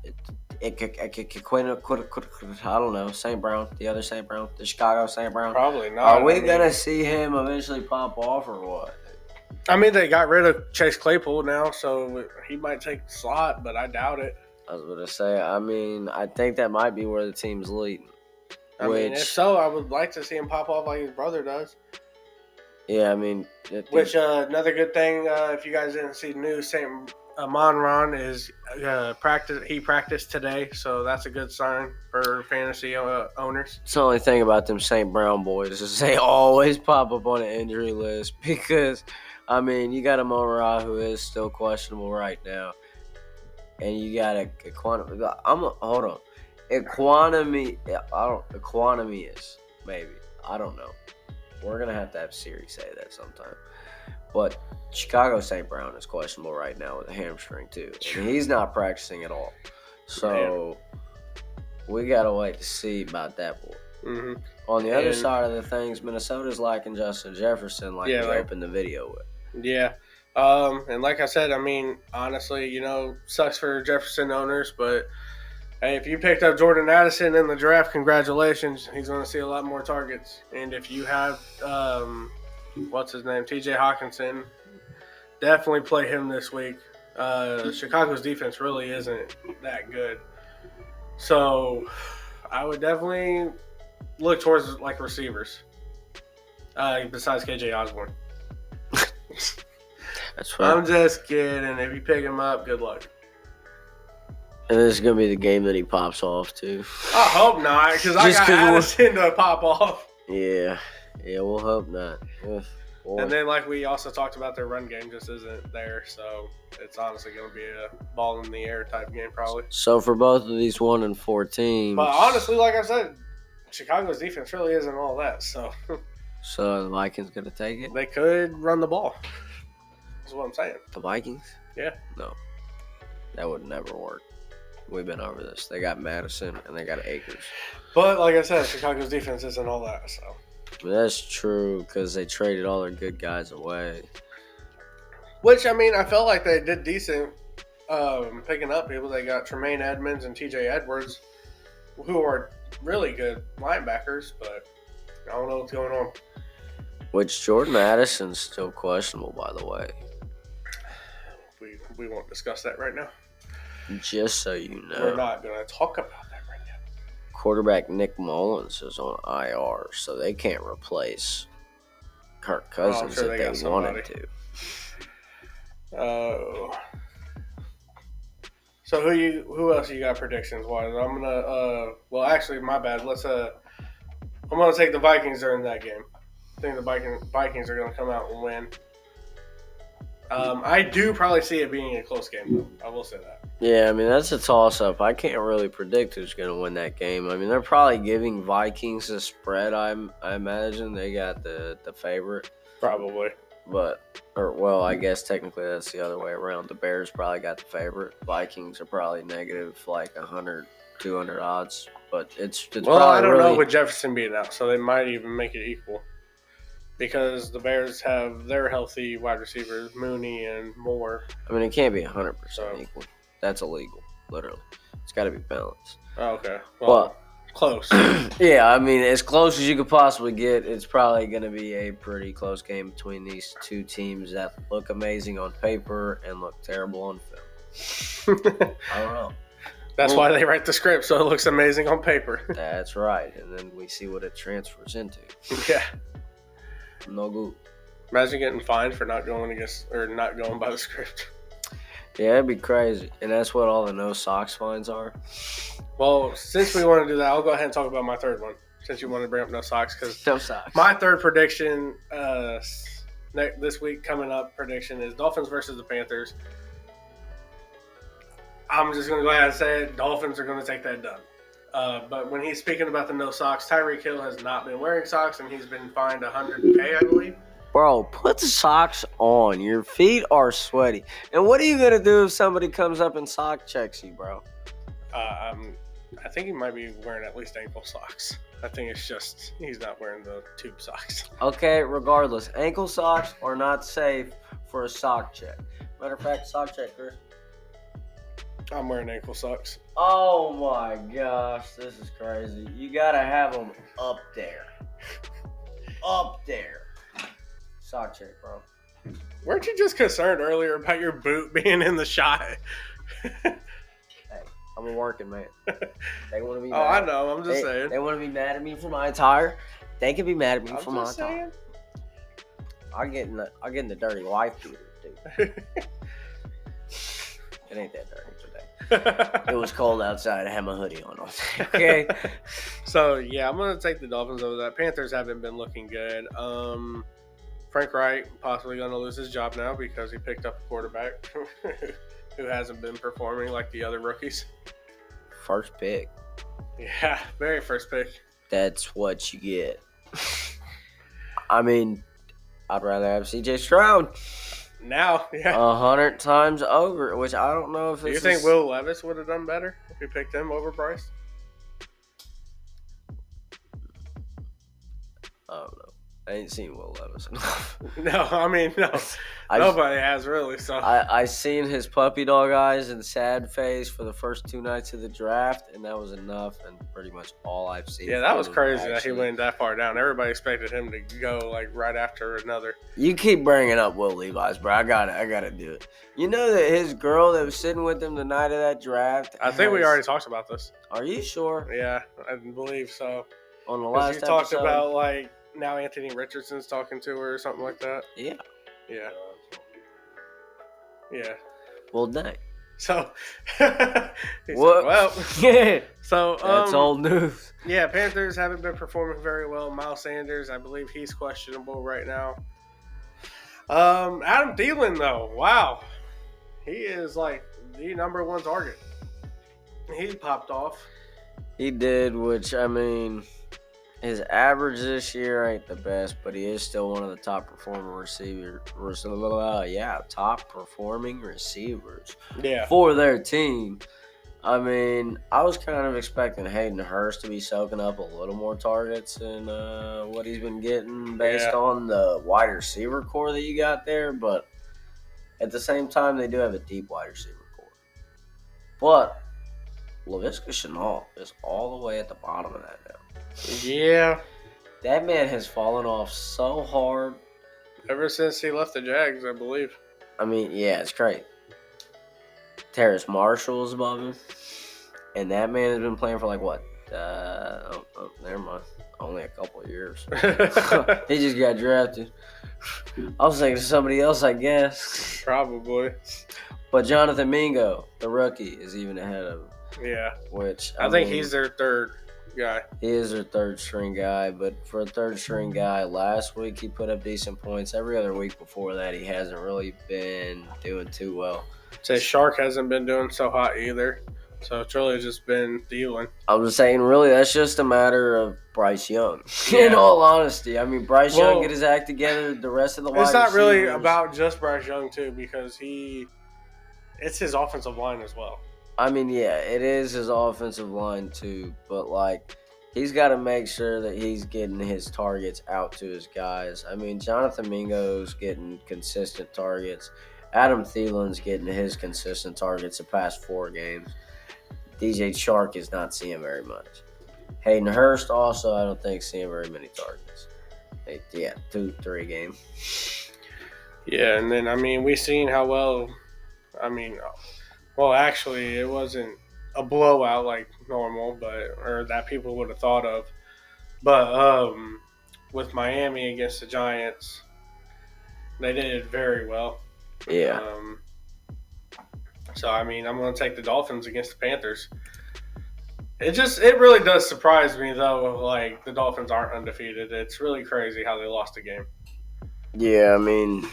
I don't know, St. Brown, the other St. Brown, the Chicago St. Brown. Probably not. Are we gonna see him eventually pop off or what? I mean, they got rid of Chase Claypool now, so he might take the slot, but I doubt it. I was gonna say. I mean, I think that might be where the team's leading. I mean, if so, I would like to see him pop off like his brother does. Yeah, I mean, Which another good thing, if you guys didn't see the news, St. Monron is He practiced today, so that's a good sign for fantasy owners. it's the only thing about them St. Brown boys is they always pop up on an injury list because, I mean, you got a Monra who is still questionable right now, and you got a hold on, Equanimous maybe, I don't know. We're gonna have to have Siri say that sometime. But Chicago St. Brown is questionable right now with a hamstring too. And he's not practicing at all. So we gotta wait to see about that boy. Mm-hmm. On the other side of the things, Minnesota's lacking Justin Jefferson like we opened the video with. Yeah. And like I said, I mean, honestly, sucks for Jefferson owners, but hey, if you picked up Jordan Addison in the draft, congratulations. He's going to see a lot more targets. And if you have, TJ Hawkinson, definitely play him this week. Chicago's defense really isn't that good. So I would definitely look towards, like, receivers besides KJ Osborne. That's right. I'm just kidding. If you pick him up, good luck. And this is going to be the game that he pops off, too. I hope not, because I got Addison to pop off. Yeah, we'll hope not. And then, like we also talked about, their run game just isn't there, so it's honestly going to be a ball in the air type game probably. So for both of these 1-4 teams. But honestly, like I said, Chicago's defense really isn't all that, so. So the Vikings going to take it? They could run the ball. That's what I'm saying. The Vikings? Yeah. No. That would never work. We've been over this. They got Madison and they got Akers. But like I said, Chicago's defense isn't all that, so. That's true because they traded all their good guys away. Which, I mean, I felt like they did decent picking up people. They got Tremaine Edmonds and TJ Edwards, who are really good linebackers, but I don't know what's going on. Which Jordan Addison's still questionable, by the way. We won't discuss that right now. Just so you know. We're not going to talk about that right now. Quarterback Nick Mullins is on IR, so they can't replace Kirk Cousins if they wanted to. Oh. So who else you got predictions wise? I'm gonna actually my bad. I'm gonna take the Vikings during that game. I think the Vikings are gonna come out and win. I do probably see it being a close game though. I will say that. Yeah, I mean that's a toss up. I can't really predict who's gonna win that game. I mean they're probably giving Vikings a spread, I imagine. They got the favorite. Probably. I guess technically that's the other way around. The Bears probably got the favorite. Vikings are probably negative like 100, 200 odds. But it's probably I don't know with Jefferson being out, so they might even make it equal. Because the Bears have their healthy wide receivers, Mooney and Moore. I mean, it can't be 100% equal. That's illegal, literally. It's got to be balanced. Oh, okay. Well, close. Yeah, I mean, as close as you could possibly get. It's probably going to be a pretty close game between these two teams that look amazing on paper and look terrible on film. I don't know. That's why they write the script, so it looks amazing on paper. That's right. And then we see what it transfers into. Yeah. No good. Imagine getting fined for not going by the script. Yeah, it'd be crazy. And that's what all the no socks fines are. Well, since we want to do that, I'll go ahead and talk about my third one. Since you want to bring up no socks, because no socks. My third prediction this week coming up prediction is Dolphins versus the Panthers. I'm just going to go ahead and say it. Dolphins are going to take that done. But when he's speaking about the no socks, Tyreek Hill has not been wearing socks, and he's been fined $100K, I believe. Bro, put the socks on. Your feet are sweaty. And what are you going to do if somebody comes up and sock checks you, bro? I think he might be wearing at least ankle socks. I think it's just he's not wearing the tube socks. Okay, regardless. Ankle socks are not safe for a sock check. Matter of fact, sock check, Chris. I'm wearing ankle socks. Oh my gosh, this is crazy. You gotta have them up there. Up there. Sock check, bro. Weren't you just concerned earlier about your boot being in the shot? Hey, I'm a working man. They want to be Oh, mad. I know. I'm just saying. They want to be mad at me for my attire. They can be mad at me I'm for my just attire. saying. I'll get in the dirty wife beater, dude. It ain't that dirty today. It was cold outside. I had my hoodie on all day. Okay. So yeah, I'm gonna take the Dolphins over that. Panthers haven't been looking good. Frank Wright possibly gonna lose his job now because he picked up a quarterback who hasn't been performing like the other rookies. First pick. Yeah, very first pick. That's what you get. I mean, I'd rather have CJ Stroud Now, yeah. 100 times over, which I don't know if Do it's. you think Will Levis would have done better if we picked him over Bryce? I don't know. I ain't seen Will Levis enough. No, I mean, no. I- Nobody has really. So I seen his puppy dog eyes and sad face for the first 2 nights of the draft, and that was enough, and pretty much all I've seen. yeah, that was from him, crazy that he actually. went that far down. Everybody expected him to go like right after another. You keep bringing up Will Levis, bro. I gotta do it. You know that his girl that was sitting with him the night of that draft. I think we already talked about this. Are you sure? Yeah, I believe so. On the 'Cause last you talked episode? about like now Anthony Richardson's talking to her or something like that. Yeah. Yeah, yeah. Well, dang. So, he said, What? well, Yeah. so That's old news. Yeah, Panthers haven't been performing very well. Miles Sanders, I believe he's questionable right now. Adam Thielen, though, wow, he is like the number one target. He popped off. He did, which, I mean, his average this year ain't the best, but he is still one of the top performing top performing receivers Yeah, for their team. I mean, I was kind of expecting Hayden Hurst to be soaking up a little more targets than what he's been getting based Yeah. on the wide receiver core that you got there, but at the same time, they do have a deep wide receiver core. But Laviska Shenault is all the way at the bottom of that now. yeah. That man has fallen off so hard. Ever since he left the Jags, I believe. I mean, yeah, it's crazy. Terrace Marshall is above him. And that man has been playing for like what? Never mind. Only a couple of years. He just got drafted. I was thinking somebody else, I guess. Probably. But Jonathan Mingo, the rookie, is even ahead of him. Yeah, Which I think mean, he's their third guy. He is their third string guy, but for a third string guy, last week he put up decent points. Every other week before that, he hasn't really been doing too well. Say Shark hasn't been doing so hot either. So it's really just been Thielen. I was saying, really, that's just a matter of Bryce Young. Yeah. In all honesty, I mean, Bryce Well, Young get his act together. The rest of the wide It's not really receivers- about just Bryce Young too, because it's his offensive line as well. I mean, yeah, it is his offensive line too, but like he's got to make sure that he's getting his targets out to his guys. I mean, Jonathan Mingo's getting consistent targets. Adam Thielen's getting his consistent targets the past 4 games. DJ Chark is not seeing very much. Hayden Hurst also, I don't think, seeing very many targets. 2-3 games. Yeah, and then I mean we seen how well. Well, actually, it wasn't a blowout like normal, or that people would have thought of. But with Miami against the Giants, they did very well. Yeah. So I mean, I'm going to take the Dolphins against the Panthers. It really does surprise me though. Like the Dolphins aren't undefeated. It's really crazy how they lost the game. Yeah, I mean,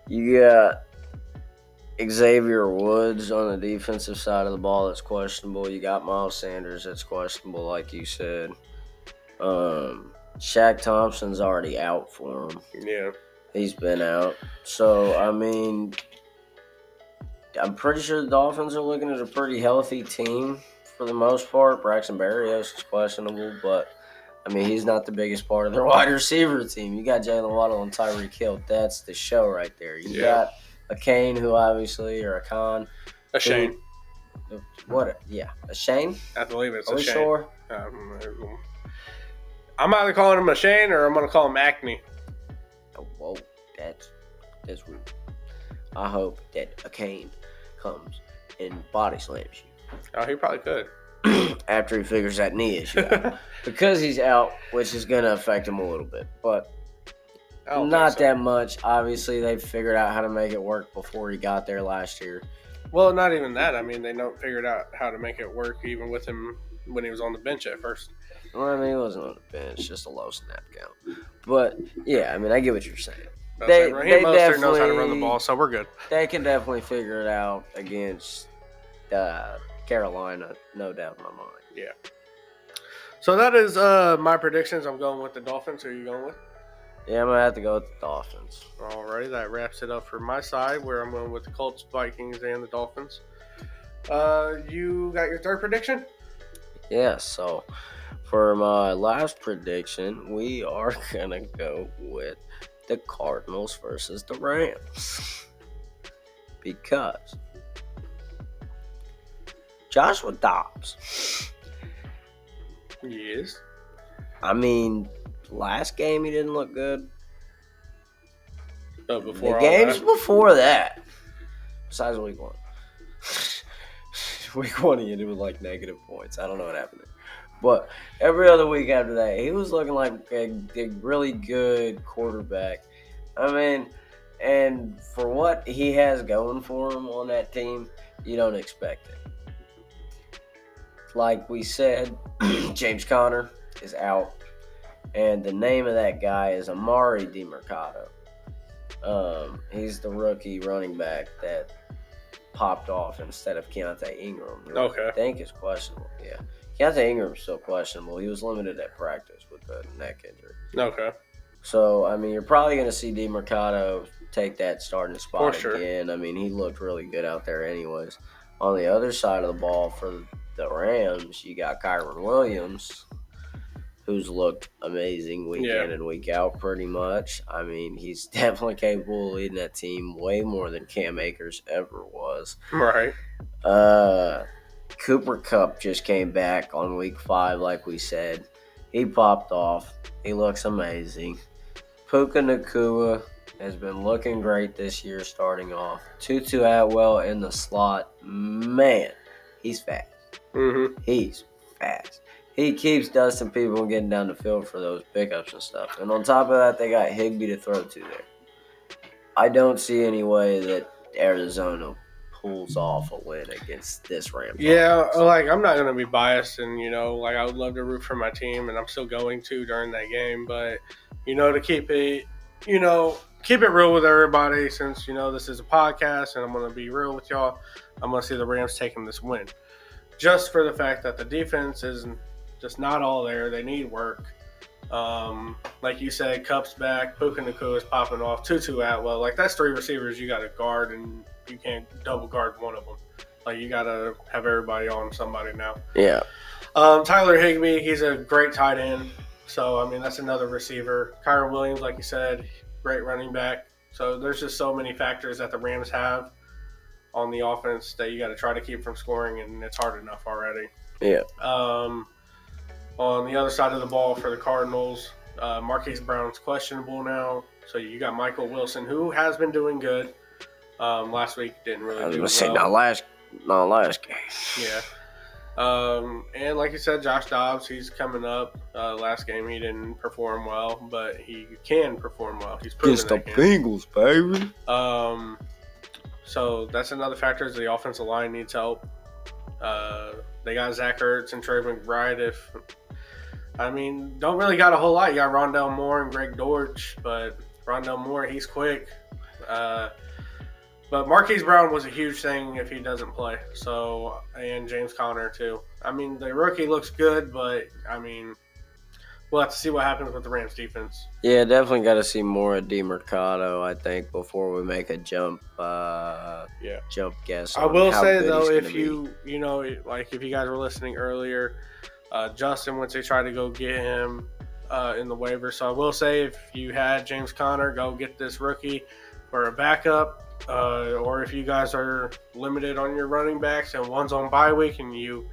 you got Xavier Woods on the defensive side of the ball that's questionable. You got Miles Sanders that's questionable, like you said. Shaq Thompson's already out for him. Yeah. He's been out. So, I mean, I'm pretty sure the Dolphins are looking at a pretty healthy team for the most part. Braxton Berrios is questionable, but, I mean, he's not the biggest part of their wide receiver team. You got Jalen Waddle and Tyreek Hill. That's the show right there. You got a Kane, who obviously, or a Khan, A Shane. What? Yeah, a Shane. I believe it's Are a we Shane. sure? I'm either calling him a Shane or I'm going to call him Acne. Oh, whoa, that's rude. I hope that a Kane comes and body slams you. Oh, he probably could. After he figures that knee issue out. Because he's out, which is going to affect him a little bit. But I don't not think so. that much. Obviously, they figured out how to make it work before he got there last year. Well, not even that. I mean, they figured out how to make it work even with him when he was on the bench at first. Well, I mean, he wasn't on the bench, just a low snap count. But, yeah, I mean, I get what you're saying. Raheem Mostert knows how to run the ball, so we're good. They can definitely figure it out against Carolina, no doubt in my mind. Yeah. So that is my predictions. I'm going with the Dolphins. Who are you going with? Yeah, I'm going to have to go with the Dolphins. Alrighty, that wraps it up for my side, where I'm going with the Colts, Vikings, and the Dolphins. You got your third prediction? Yeah, so for my last prediction, we are going to go with the Cardinals versus the Rams. Because Joshua Dobbs, Yes. I mean, last game he didn't look good. But before The all games that, before that, besides week 1. Week 1 he ended with like negative points. I don't know what happened there. But every other week after that, he was looking like a really good quarterback. I mean, and for what he has going for him on that team, you don't expect it. Like we said, James Conner is out. And the name of that guy is Amari DiMercato. He's the rookie running back that popped off instead of Keontae Ingram, who Okay. I think is questionable. Yeah, Keontae Ingram's still questionable. He was limited at practice with the neck injury. okay. So, I mean, you're probably going to see DiMercato take that starting spot For sure. again. I mean, he looked really good out there anyways. On the other side of the ball for the Rams, you got Kyron Williams, who's looked amazing week in and week out pretty much. I mean, he's definitely capable of leading that team way more than Cam Akers ever was. Right. Cooper Kupp just came back on week 5, like we said. He popped off. He looks amazing. Puka Nacua has been looking great this year starting off. Tutu Atwell in the slot. Man, he's fast. Mm-hmm. He's fast. He keeps dusting people and getting down the field for those pickups and stuff. And on top of that, they got Higbee to throw to there. I don't see any way that Arizona pulls off a win against this Rams. Yeah, like I'm not gonna be biased, and like I would love to root for my team, and I'm still going to during that game. But to keep it, keep it real with everybody, since this is a podcast, and I'm gonna be real with y'all. I'm gonna see the Rams taking this win, just for the fact that the defense is just not all there. They need work. Like you said, Kupp's back, Puka Nacua is popping off, Tutu Atwell. Like, that's 3 receivers you got to guard, and you can't double guard one of them. Like, you got to have everybody on somebody now. Yeah. Tyler Higbee, he's a great tight end. So, I mean, that's another receiver. Kyron Williams, like you said, great running back. So, there's just so many factors that the Rams have on the offense that you got to try to keep from scoring, and it's hard enough already. Yeah. On the other side of the ball for the Cardinals, Marquise Brown's questionable now. So you got Michael Wilson, who has been doing good. Last week didn't really I was do going to say, well. not last game. Yeah. And like you said, Josh Dobbs, he's coming up. Last game he didn't perform well, but he can perform well. He's proven Against the that he can. Bengals, baby. So that's another factor is the offensive line needs help. They got Zach Ertz and Trey McBride. Don't really got a whole lot. You got Rondell Moore and Greg Dortch, but Rondell Moore, he's quick. But Marquise Brown was a huge thing if he doesn't play. So, and James Conner too. The rookie looks good, but we'll have to see what happens with the Rams defense. Yeah, definitely got to see more of DiMercato, I think, before we make a jump guess. I will how say good though, he's if gonna you if you guys were listening earlier, Justin, once they tried to go get him in the waiver. So I will say, if you had James Conner, go get this rookie for a backup. Or if you guys are limited on your running backs and one's on bye week and you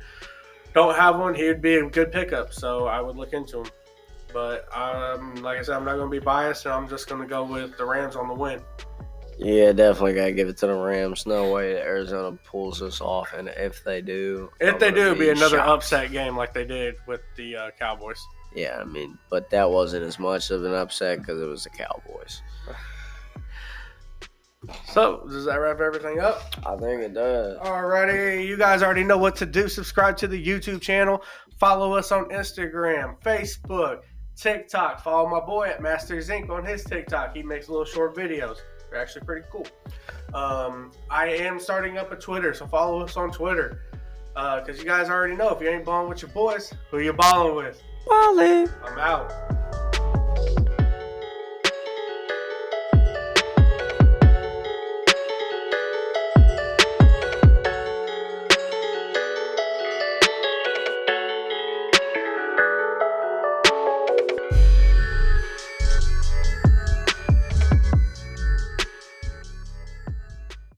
don't have one, he would be a good pickup. So I would look into him. But like I said, I'm not going to be biased, and I'm just going to go with the Rams on the win. Yeah, definitely got to give it to the Rams. No way that Arizona pulls this off, and if they do... it'd be another shocked. upset game like they did with the Cowboys. Yeah, I mean, but that wasn't as much of an upset because it was the Cowboys. So, does that wrap everything up? I think it does. Alrighty, you guys already know what to do. Subscribe to the YouTube channel. Follow us on Instagram, Facebook, TikTok. Follow my boy at Masters Inc. on his TikTok. He makes little short videos. They're actually pretty cool. I am starting up a Twitter, so follow us on Twitter. Because you guys already know, if you ain't balling with your boys, who you balling with? Balling. I'm out.